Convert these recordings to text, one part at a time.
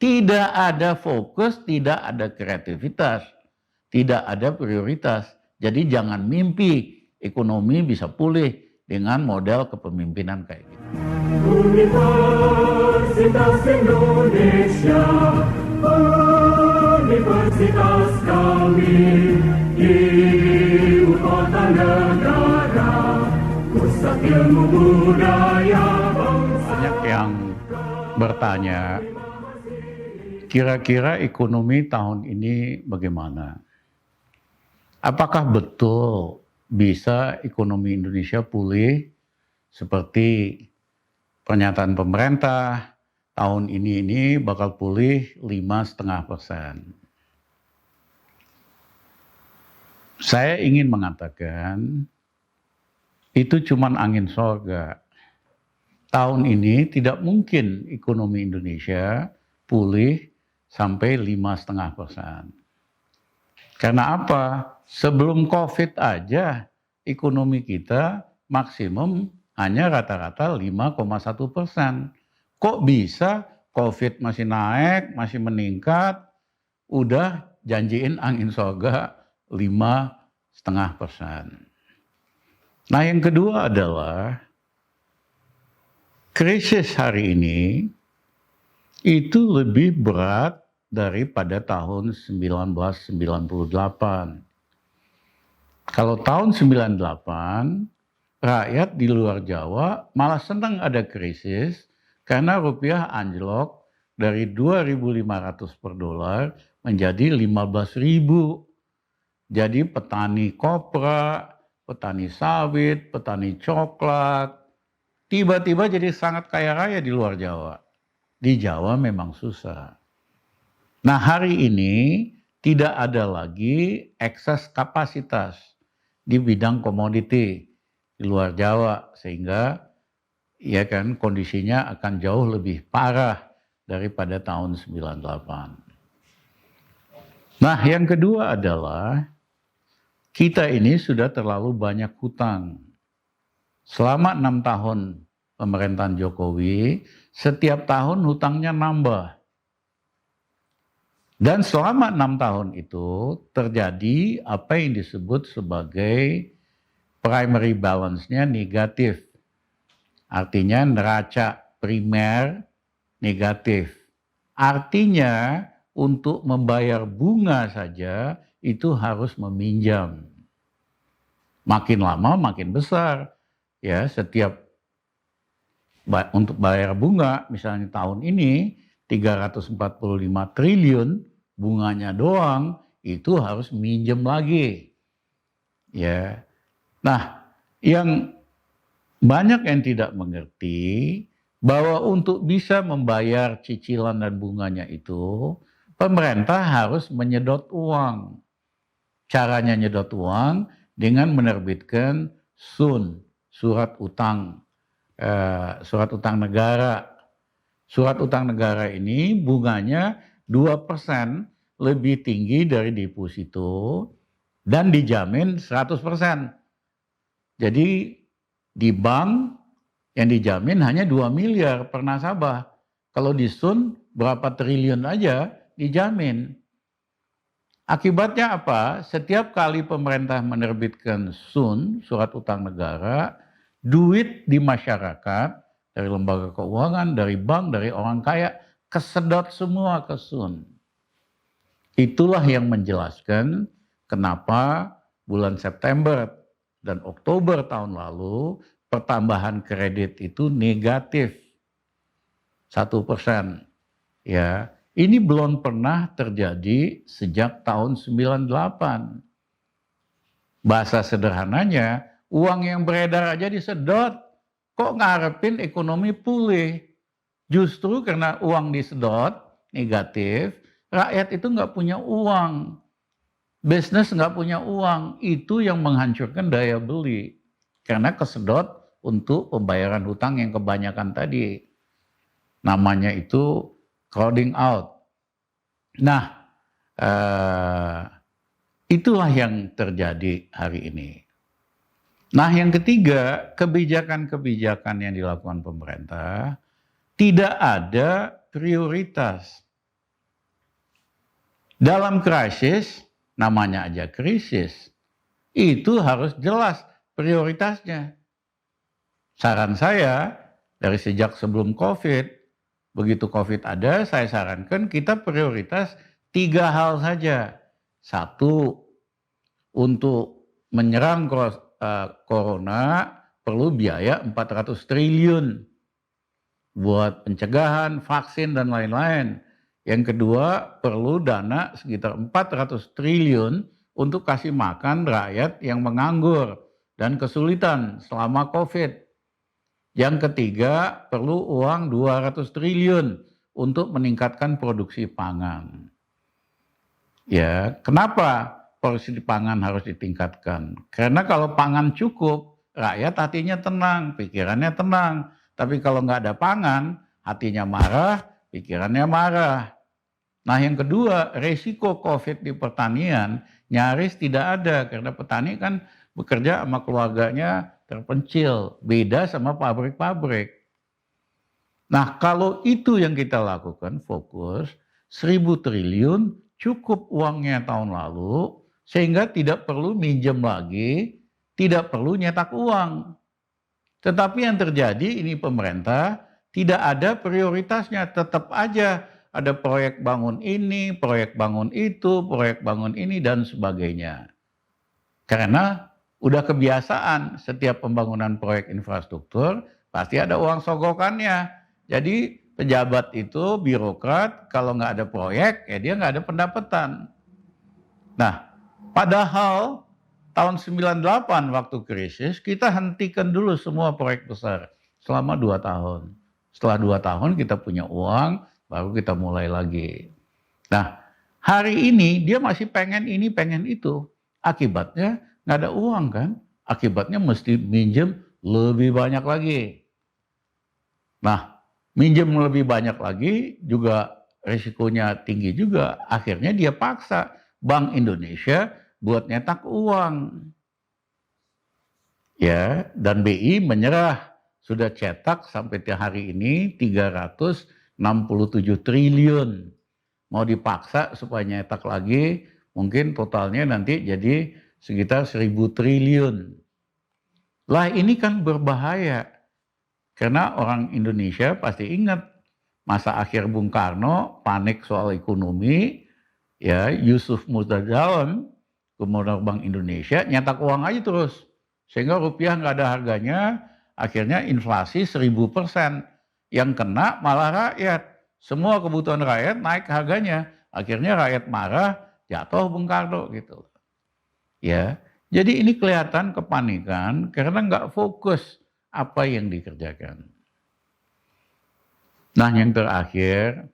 Tidak ada fokus, tidak ada kreativitas, tidak ada prioritas. Jadi jangan mimpi ekonomi bisa pulih dengan model kepemimpinan kayak gitu. Universitas Indonesia, universitas kami, ibu kota negara, pusat ilmu budaya bangsa. Banyak yang bertanya, kira-kira ekonomi tahun ini bagaimana? Apakah betul bisa ekonomi Indonesia pulih seperti pernyataan pemerintah tahun ini bakal pulih 5,5%? Saya ingin mengatakan itu cuma angin sorga. Tahun ini tidak mungkin ekonomi Indonesia pulih sampai 5,5%. Karena apa? Sebelum COVID aja ekonomi kita maksimum hanya rata-rata 5,1%. Kok bisa COVID masih naik, masih meningkat, udah janjiin angin sorga 5,5%. Nah, yang kedua adalah krisis hari ini itu lebih berat daripada tahun 1998. Kalau tahun 98, rakyat di luar Jawa malah senang ada krisis karena rupiah anjlok dari 2.500 per dolar menjadi 15.000. Jadi petani kopra, petani sawit, petani coklat, tiba-tiba jadi sangat kaya raya di luar Jawa. Di Jawa memang susah. Nah, hari ini tidak ada lagi ekses kapasitas di bidang komoditi di luar Jawa, sehingga ya kan kondisinya akan jauh lebih parah daripada tahun 98. Nah, yang kedua adalah kita ini sudah terlalu banyak hutang. Selama 6 tahun pemerintahan Jokowi, setiap tahun hutangnya nambah. Dan selama 6 tahun itu terjadi apa yang disebut sebagai primary balance-nya negatif. Artinya neraca primer negatif. Artinya untuk membayar bunga saja itu harus meminjam. Makin lama makin besar. Ya, setiap untuk bayar bunga, misalnya tahun ini 345 triliun, bunganya doang itu harus minjem lagi. Ya. Nah, yang banyak yang tidak mengerti bahwa untuk bisa membayar cicilan dan bunganya itu, pemerintah harus menyedot uang. Caranya nyedot uang dengan menerbitkan SUN, surat utang negara. Surat utang negara ini bunganya 2% lebih tinggi dari deposito dan dijamin 100%. Jadi di bank yang dijamin hanya 2 miliar per nasabah. Kalau di SUN berapa triliun aja dijamin. Akibatnya apa? Setiap kali pemerintah menerbitkan SUN, surat utang negara, duit di masyarakat, dari lembaga keuangan, dari bank, dari orang kaya, kesedot semua ke SUN. Itulah yang menjelaskan kenapa bulan September dan Oktober tahun lalu pertambahan kredit itu negatif 1%. Ya, ini belum pernah terjadi sejak tahun 98. Bahasa sederhananya, uang yang beredar aja disedot. Kok ngarepin ekonomi pulih? Justru karena uang disedot negatif, rakyat itu nggak punya uang. Bisnis nggak punya uang. Itu yang menghancurkan daya beli. Karena kesedot untuk pembayaran hutang yang kebanyakan tadi. Namanya itu crowding out. Nah, itulah yang terjadi hari ini. Nah, yang ketiga, kebijakan-kebijakan yang dilakukan pemerintah tidak ada prioritas. Dalam krisis, namanya aja krisis, itu harus jelas prioritasnya. Saran saya dari sejak sebelum COVID, begitu COVID ada, saya sarankan kita prioritas 3 hal saja. Satu, untuk menyerang corona perlu biaya 400 triliun buat pencegahan, vaksin, dan lain-lain. Yang kedua, perlu dana sekitar 400 triliun untuk kasih makan rakyat yang menganggur dan kesulitan selama COVID. Yang ketiga, perlu uang 200 triliun untuk meningkatkan produksi pangan. Ya, kenapa produksi pangan harus ditingkatkan? Karena kalau pangan cukup, rakyat hatinya tenang, pikirannya tenang. Tapi kalau nggak ada pangan, hatinya marah, pikirannya marah. Nah, yang kedua, resiko COVID di pertanian nyaris tidak ada karena petani kan bekerja sama keluarganya terpencil, beda sama pabrik-pabrik. Nah, kalau itu yang kita lakukan, fokus 1.000 triliun cukup uangnya tahun lalu, sehingga tidak perlu minjem lagi, tidak perlu nyetak uang. Tetapi yang terjadi ini pemerintah tidak ada prioritasnya, tetap aja ada proyek bangun ini, proyek bangun itu, proyek bangun ini, dan sebagainya. Karena udah kebiasaan setiap pembangunan proyek infrastruktur pasti ada uang sogokannya. Jadi pejabat itu, birokrat, kalau nggak ada proyek, ya dia nggak ada pendapatan. Nah, padahal tahun 98 waktu krisis, kita hentikan dulu semua proyek besar selama 2 tahun. Setelah 2 tahun kita punya uang, baru kita mulai lagi. Nah, hari ini dia masih pengen ini, pengen itu. Akibatnya nggak ada uang kan? Akibatnya mesti minjem lebih banyak lagi. Nah, minjem lebih banyak lagi juga risikonya tinggi juga. Akhirnya dia paksa Bank Indonesia buat nyetak uang. Ya, dan BI menyerah, sudah cetak sampai hari ini 367 triliun. Mau dipaksa supaya nyetak lagi, mungkin totalnya nanti jadi sekitar 1.000 triliun. Lah ini kan berbahaya. Karena orang Indonesia pasti ingat masa akhir Bung Karno, panik soal ekonomi, ya Yusuf Murtajawan, Gubernur Bank Indonesia, nyetak uang aja terus. Sehingga rupiah nggak ada harganya, akhirnya inflasi 1000%. Yang kena malah rakyat. Semua kebutuhan rakyat naik harganya. Akhirnya rakyat marah, jatuh Bung Karno gitu. Ya, jadi ini kelihatan kepanikan karena nggak fokus apa yang dikerjakan. Nah, yang terakhir,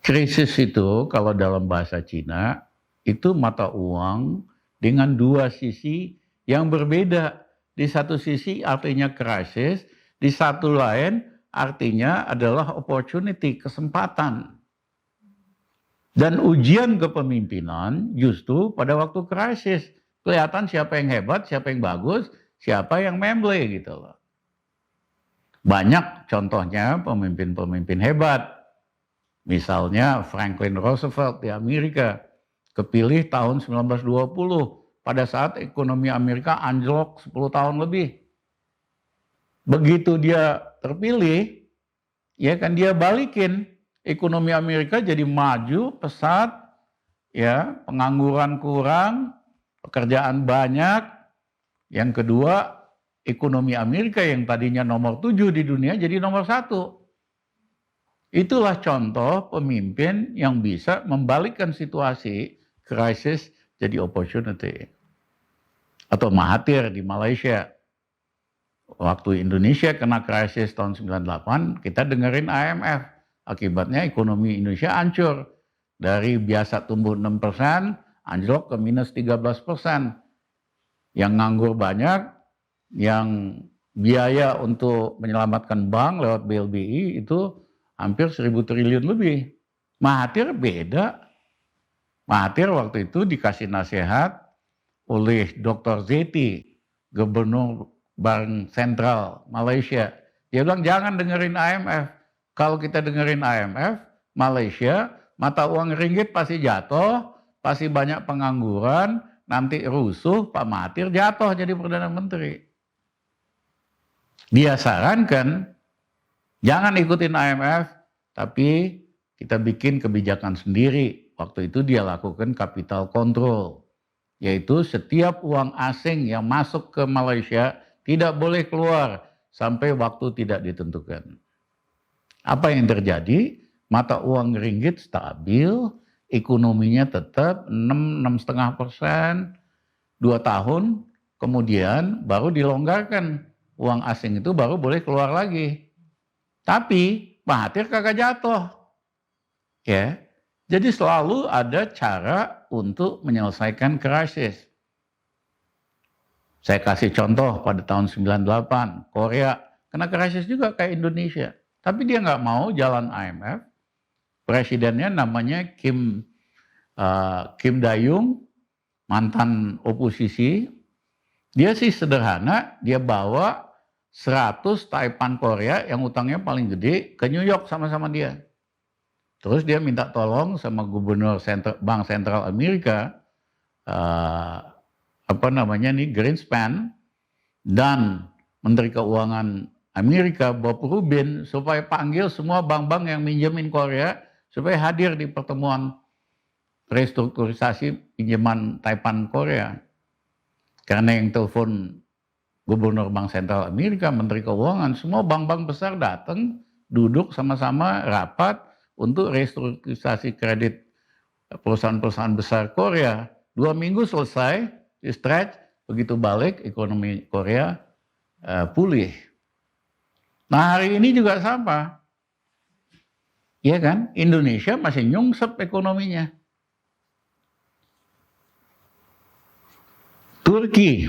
krisis itu kalau dalam bahasa Cina itu mata uang dengan dua sisi yang berbeda. Di satu sisi artinya krisis, di satu lain artinya adalah opportunity, kesempatan. Dan ujian kepemimpinan justru pada waktu krisis. Kelihatan siapa yang hebat, siapa yang bagus, siapa yang memble gitu loh. Banyak contohnya pemimpin-pemimpin hebat. Misalnya Franklin Roosevelt di Amerika, kepilih tahun 1920 pada saat ekonomi Amerika anjlok 10 tahun lebih. Begitu dia terpilih, ya kan dia balikin ekonomi Amerika jadi maju, pesat, ya, pengangguran kurang, pekerjaan banyak. Yang kedua, ekonomi Amerika yang tadinya nomor 7 di dunia jadi nomor 1. Itulah contoh pemimpin yang bisa membalikkan situasi krisis jadi opportunity. Atau Mahathir di Malaysia. Waktu Indonesia kena krisis tahun 98, kita dengerin IMF. Akibatnya ekonomi Indonesia hancur. Dari biasa tumbuh 6%, anjlok ke minus 13%. Yang nganggur banyak, yang biaya untuk menyelamatkan bank lewat BLBI itu hampir 1.000 triliun lebih. Mahathir beda. Mahathir waktu itu dikasih nasihat oleh Dr. Zeti, Gubernur Bank Sentral Malaysia. Dia bilang jangan dengerin IMF. Kalau kita dengerin IMF, Malaysia, mata uang ringgit pasti jatuh, pasti banyak pengangguran, nanti rusuh, Pak Mahathir jatuh jadi Perdana Menteri. Dia sarankan, jangan ikutin IMF, tapi kita bikin kebijakan sendiri. Waktu itu dia lakukan capital control, yaitu setiap uang asing yang masuk ke Malaysia tidak boleh keluar sampai waktu tidak ditentukan. Apa yang terjadi? Mata uang ringgit stabil, ekonominya tetap 6,5%, 2 tahun, kemudian baru dilonggarkan. Uang asing itu baru boleh keluar lagi. Tapi Mahathir kagak jatuh. Ya. Jadi selalu ada cara untuk menyelesaikan krisis. Saya kasih contoh pada tahun 98, Korea kena krisis juga kayak Indonesia. Tapi dia nggak mau jalan IMF. Presidennya namanya Kim Dae-jung, mantan oposisi. Dia sih sederhana, dia bawa 100 Taipan Korea yang utangnya paling gede ke New York sama-sama dia. Terus dia minta tolong sama gubernur Bank Sentral Amerika, Greenspan, dan Menteri Keuangan Amerika Bob Rubin, supaya panggil semua bank-bank yang minjemin Korea supaya hadir di pertemuan restrukturisasi pinjaman Taipan Korea. Karena yang telepon Gubernur Bank Sentral Amerika, Menteri Keuangan, semua bank-bank besar datang, duduk sama-sama rapat untuk restrukturisasi kredit perusahaan-perusahaan besar Korea. 2 minggu selesai, di stretch, begitu balik ekonomi Korea pulih. Nah hari ini juga sama. Iya kan? Indonesia masih nyungsep ekonominya. Turki,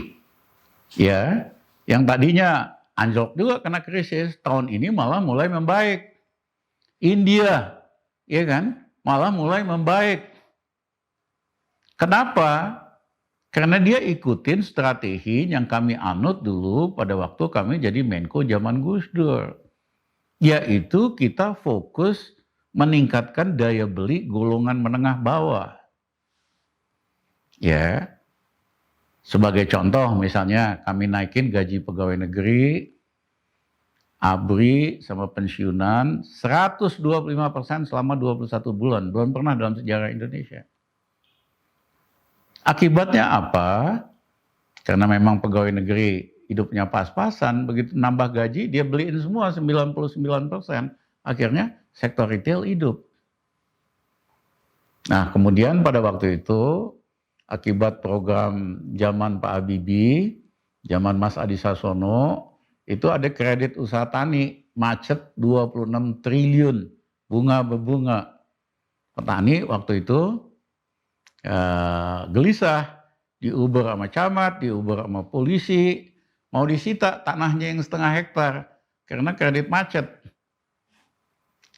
ya, yang tadinya anjlok juga kena krisis, tahun ini malah mulai membaik. India, ya kan, malah mulai membaik. Kenapa? Karena dia ikutin strategi yang kami anut dulu pada waktu kami jadi Menko zaman Gus Dur. Yaitu kita fokus meningkatkan daya beli golongan menengah bawah. Ya. Sebagai contoh misalnya kami naikin gaji pegawai negeri, ABRI sama pensiunan 125% selama 21 bulan. Belum pernah dalam sejarah Indonesia. Akibatnya apa? Karena memang pegawai negeri hidupnya pas-pasan, begitu nambah gaji dia beliin semua 99%. Akhirnya sektor retail hidup. Nah kemudian pada waktu itu akibat program zaman Pak Habibie, zaman Mas Adi Sasono, itu ada kredit usaha tani macet 26 triliun bunga berbunga. Petani waktu itu gelisah, diuber sama camat, diuber sama polisi, mau disita tanahnya yang 0,5 hektar karena kredit macet.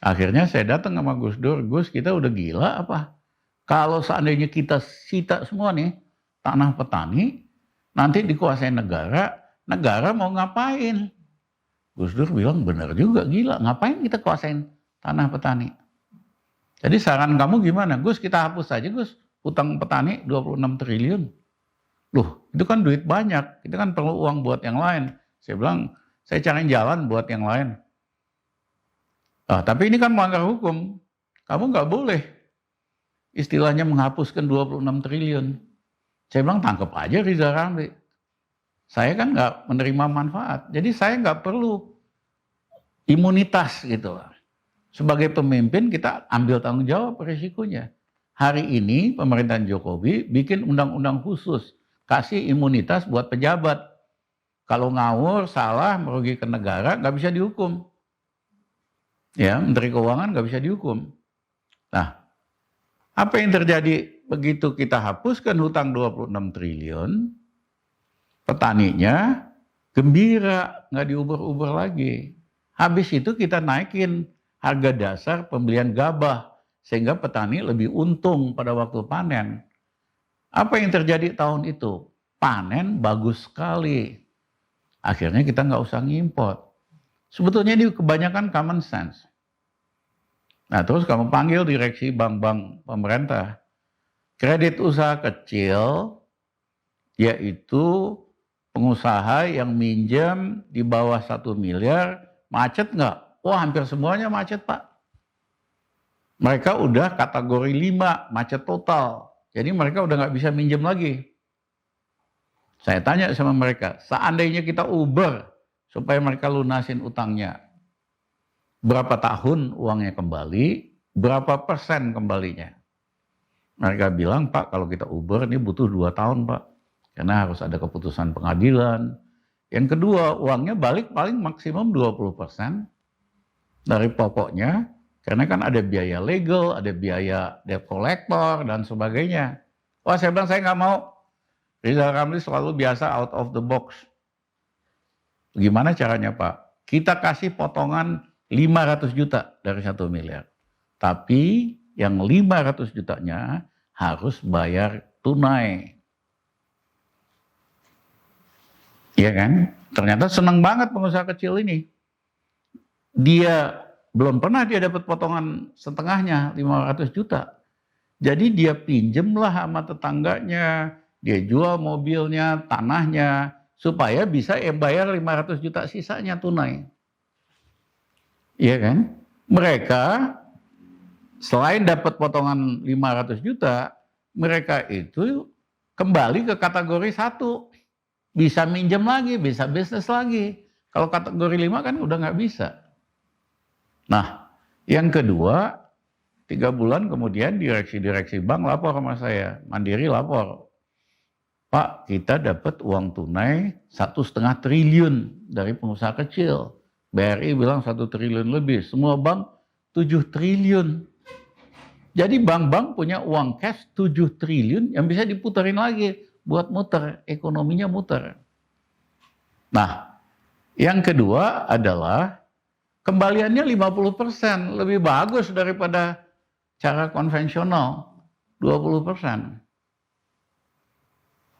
Akhirnya saya datang sama Gus Dur, Gus kita udah gila apa? Kalau seandainya kita sita semua nih tanah petani, nanti dikuasai negara, negara mau ngapain? Gus Dur bilang benar juga, gila, ngapain kita kuasain tanah petani? Jadi saran kamu gimana? Gus kita hapus aja Gus, utang petani 26 triliun. Loh itu kan duit banyak, kita kan perlu uang buat yang lain. Saya bilang, saya cari jalan buat yang lain. Tapi ini kan melanggar hukum, kamu nggak boleh. Istilahnya menghapuskan 26 triliun. Saya bilang tangkap aja Rizal Ramli. Saya kan nggak menerima manfaat. Jadi saya nggak perlu imunitas gitu. Sebagai pemimpin kita ambil tanggung jawab risikonya. Hari ini pemerintahan Jokowi bikin undang-undang khusus. Kasih imunitas buat pejabat. Kalau ngawur, salah, merugikan negara nggak bisa dihukum. Ya, Menteri Keuangan nggak bisa dihukum. Nah, apa yang terjadi begitu kita hapuskan hutang 26 triliun, petaninya gembira, nggak diuber-uber lagi. Habis itu kita naikin harga dasar pembelian gabah, sehingga petani lebih untung pada waktu panen. Apa yang terjadi tahun itu? Panen bagus sekali. Akhirnya kita nggak usah ngimport. Sebetulnya ini kebanyakan common sense. Nah, terus kamu panggil direksi bank-bank pemerintah. Kredit usaha kecil yaitu pengusaha yang minjem di bawah 1 miliar, macet nggak? Wah, hampir semuanya macet, Pak. Mereka udah kategori 5, macet total. Jadi mereka udah nggak bisa minjem lagi. Saya tanya sama mereka, seandainya kita Uber supaya mereka lunasin utangnya, berapa tahun uangnya kembali, berapa persen kembalinya? Mereka bilang, Pak, kalau kita Uber ini butuh 2 tahun, Pak. Karena harus ada keputusan pengadilan. Yang kedua, uangnya balik paling maksimum 20% dari pokoknya. Karena kan ada biaya legal, ada biaya debt collector, dan sebagainya. Wah, saya bilang, saya nggak mau. Rizal Ramli selalu biasa out of the box. Gimana caranya, Pak? Kita kasih potongan 500 juta dari 1 miliar. Tapi yang 500 jutanya harus bayar tunai. Iya kan? Ternyata senang banget pengusaha kecil ini. Dia belum pernah dia dapat potongan setengahnya, 500 juta. Jadi dia pinjemlah sama tetangganya, dia jual mobilnya, tanahnya, supaya bisa bayar 500 juta sisanya tunai. Iya kan? Mereka selain dapat potongan 500 juta, mereka itu kembali ke kategori 1. Bisa minjem lagi, bisa bisnis lagi. Kalau kategori 5 kan udah nggak bisa. Nah, yang kedua, 3 bulan kemudian direksi-direksi bank lapor sama saya, Mandiri lapor. Pak, kita dapat uang tunai 1,5 triliun dari pengusaha kecil. BRI bilang 1 triliun lebih, semua bank 7 triliun. Jadi bank-bank punya uang cash 7 triliun yang bisa diputerin lagi buat muter, ekonominya muter. Nah, yang kedua adalah kembaliannya 50%, lebih bagus daripada cara konvensional, 20%.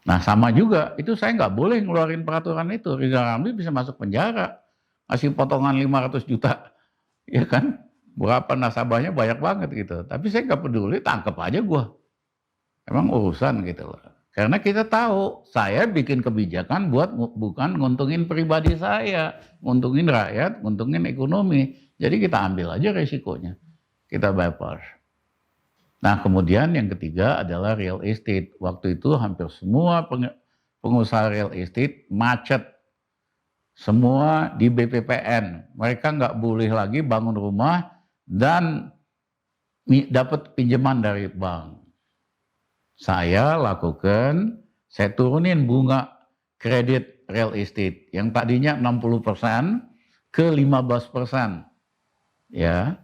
Nah, sama juga, itu saya nggak boleh ngeluarin peraturan itu. Rizal Ramli bisa masuk penjara, ngasih potongan 500 juta, ya kan? Berapa nasabahnya banyak banget gitu. Tapi saya nggak peduli, tangkep aja gua. Emang urusan gitu loh. Karena kita tahu, saya bikin kebijakan bukan nguntungin pribadi saya, nguntungin rakyat, nguntungin ekonomi. Jadi kita ambil aja resikonya, kita bypass. Nah, kemudian yang ketiga adalah real estate. Waktu itu hampir semua pengusaha real estate macet. Semua di BPPN. Mereka nggak boleh lagi bangun rumah dan dapat pinjaman dari bank. Saya lakukan, saya turunin bunga kredit real estate yang tadinya 60% ke 15%. Ya.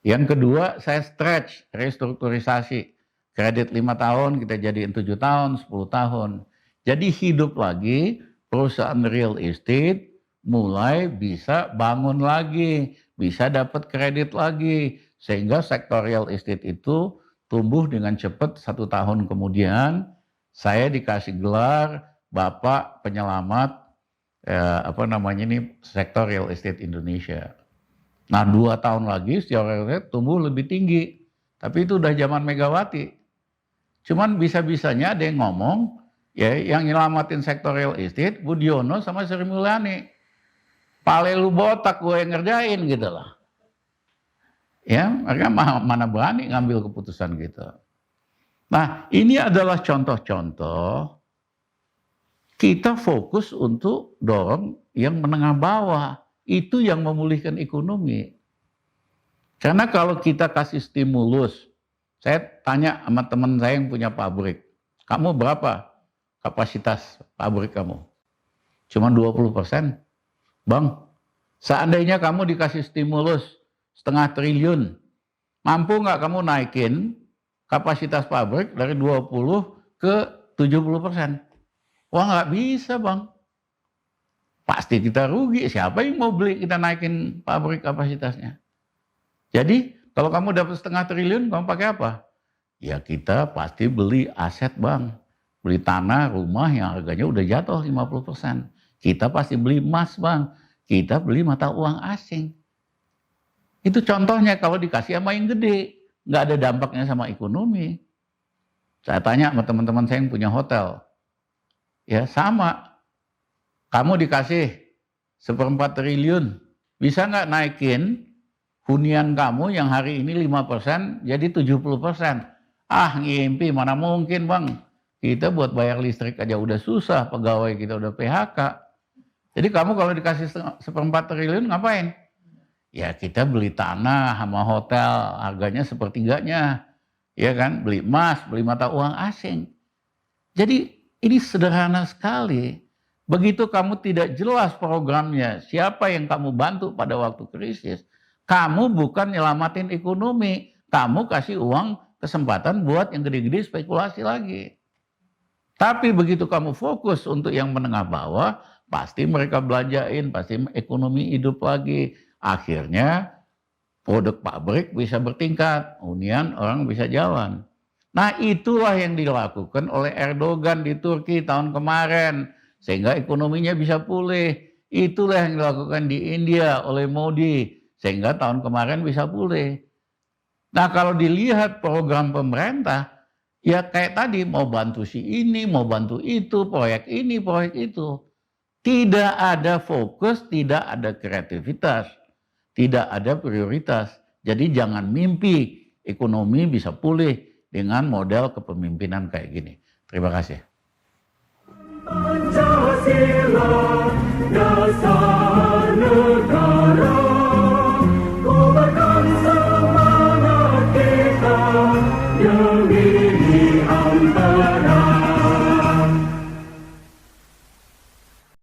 Yang kedua, saya stretch restrukturisasi. Kredit 5 tahun kita jadiin 7 tahun, 10 tahun. Jadi hidup lagi perusahaan real estate mulai bisa bangun lagi, bisa dapat kredit lagi. Sehingga sektor real estate itu tumbuh dengan cepat. 1 tahun kemudian saya dikasih gelar Bapak Penyelamat sektor real estate Indonesia. Nah, 2 tahun lagi sektor real estate tumbuh lebih tinggi. Tapi itu udah zaman Megawati. Cuman bisa-bisanya ada yang ngomong, ya yang nyelamatin sektor real estate Budiono sama Sri Mulyani. Pale lu botak, gue yang ngerjain gitu lah. Ya, mereka mana berani ngambil keputusan gitu. Nah, ini adalah contoh-contoh kita fokus untuk dorong yang menengah bawah. Itu yang memulihkan ekonomi. Karena kalau kita kasih stimulus, saya tanya sama teman saya yang punya pabrik, kamu berapa kapasitas pabrik kamu? Cuma 20%. Bang, seandainya kamu dikasih stimulus 0,5 triliun, mampu nggak kamu naikin kapasitas pabrik dari 20 ke 70%? Wah, nggak bisa, Bang. Pasti kita rugi. Siapa yang mau beli kita naikin pabrik kapasitasnya? Jadi kalau kamu dapat 0,5 triliun, kamu pakai apa? Ya kita pasti beli aset, Bang. Beli tanah, rumah yang harganya udah jatuh 50%. Kita pasti beli emas, Bang. Kita beli mata uang asing. Itu contohnya kalau dikasih sama yang gede, nggak ada dampaknya sama ekonomi. Saya tanya sama teman-teman saya yang punya hotel, ya sama. Kamu dikasih 1/4 triliun, bisa nggak naikin hunian kamu yang hari ini 5% jadi 70%? Ah, ngimpi, mana mungkin bang. Kita buat bayar listrik aja udah susah, pegawai kita udah PHK. Jadi kamu kalau dikasih 1/4 triliun ngapain? Ya kita beli tanah sama hotel, harganya sepertiganya. Ya kan, beli emas, beli mata uang asing. Jadi ini sederhana sekali. Begitu kamu tidak jelas programnya, siapa yang kamu bantu pada waktu krisis, kamu bukan nyelamatin ekonomi, kamu kasih uang kesempatan buat yang gede-gede spekulasi lagi. Tapi begitu kamu fokus untuk yang menengah bawah, pasti mereka belanjain, pasti ekonomi hidup lagi. Akhirnya produk pabrik bisa bertingkat, hunian orang bisa jalan. Nah itulah yang dilakukan oleh Erdogan di Turki tahun kemarin, sehingga ekonominya bisa pulih. Itulah yang dilakukan di India oleh Modi, sehingga tahun kemarin bisa pulih. Nah kalau dilihat program pemerintah, ya kayak tadi mau bantu si ini, mau bantu itu, proyek ini, proyek itu. Tidak ada fokus, tidak ada kreativitas, tidak ada prioritas. Jadi jangan mimpi ekonomi bisa pulih dengan model kepemimpinan kayak gini. Terima kasih. Pancasila dasar